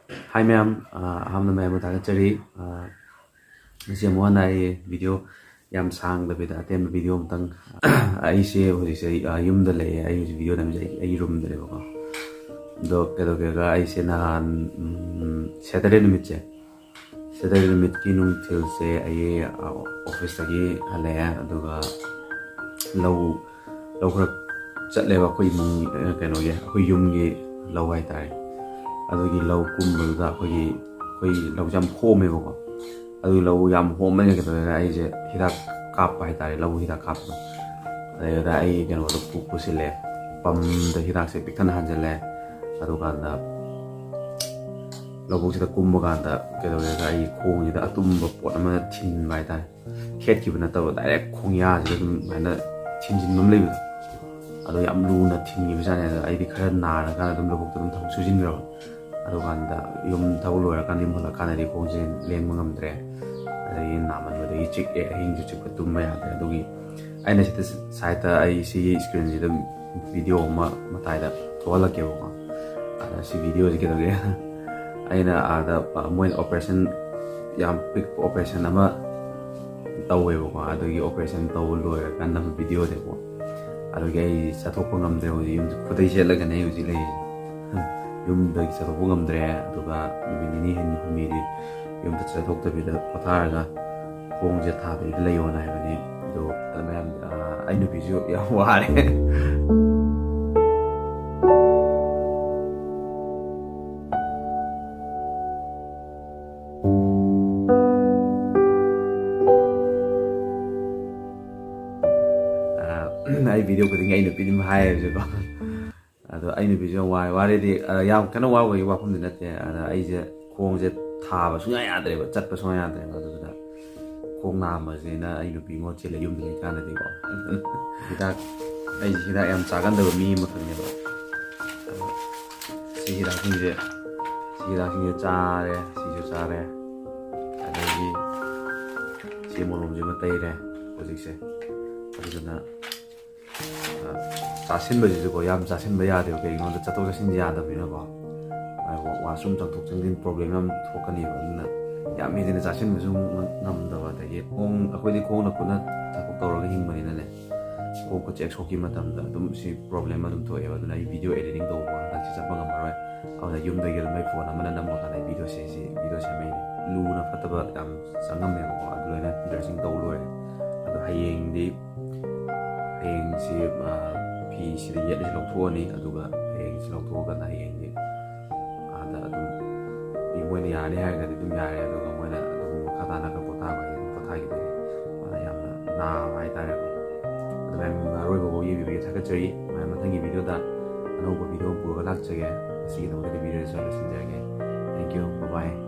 Hi ma'am, hamna ma'am ta chari nasi mo na video yam sang da bida atem video mtang ai se ho se yum da le ai video nam jai ai room da le ba do ga ai se na Saturday nimit che Saturday nimit ki nung thil se ai office ta gi hale aduga lau khrak chat le ba khoi mung kano ye khoi yum gi lau hai tai adugi lau kumba khoi lau jam khome ba ko adu lau yam home ne ke ai je hidak kap hai tai lau hidak kap da ai kano do pu sile pam da hidak se pikhan han jale adu kan da lau bu se da kumba kan da ke do ga ai khong ji da atum ba pot ma thin bai tai khet ki bana ta direct khong ya ji dum mana thin jin mam le adu yam lu na thin gi bisa ne ai di khara na ra kan dum lau bu dum thong su jin ro adu kan da yum thau lo ra kan dim hola kan ri khong jin len mangam dre ai na man ma dei chik e hing ju chik tum ma ya da du gi ai na sit site ai si screen ji da video ma tai da thola ke ko ada si video ji ke do ge ai na ada moin operation yam big operation ama tau we ko adu gi operation tau lo ra kan da video de ko adu gi ai sa thok ngam de ho yum khudai se la ga nei ji le yum da gi sa thok ngam dre adu ga ni hen mi ri yum ta sa thok ta bi da pathar ga khong je tha bi le yo na ba ni do ma'am ai nu bi ju ya wa le ai video ko ding ai nu bi dim hai je ko ado ai nu bi ju wa re di yam kana wa wa phum din na te ai je khong je tha ba su ya dre ba chat ba su ya dre ba du da khong na ma je na ai nu bi ngo che le yum de kan de ko hidak ai hidak yam cha gan da mi ma khang ne ba si hidak sing je cha re si ju cha re ado gi si mo lom je ma tai re project se adu na 자신 버지 고 얌 자신 버야 돼요. 그 이거는 자도 자신 지 않다 비나 봐. 아이고 와숨 정독 정진 프로블렘 좀 토크니 없나. 얌이 되는 자신 무슨 남다 봐. 되게 공 아코디 공나 꾸나 자꾸 떨어가 힘만이네. 공고 잭 속기 마담다. 좀시 프로블렘 좀 토해요. 나 이 비디오 에디팅 도 봐. 나 진짜 방금 말해. 아나 юм다 이걸 많이 보나 만나 남고 가나 비디오 세시 비디오 샤메 루나 파타바 얌 상감메 고 아들레나 드레싱 도 로에. 아도 하이행디 시 피 시리 예를 럭토니 아두가 시 럭토가 나 예니 아다 좀 이모니 야니 하가 좀 야야 아두가 뭐나 좀 카다나가 보타가 보타기 돼 아나 야나 나 많이 따라 그다음에 로이 보고 이 비디오 찾겠지 마찬가지 비디오다 아노고 비디오 보고 락적에 시기도 우리 비디오에서 신기하게 thank you bye bye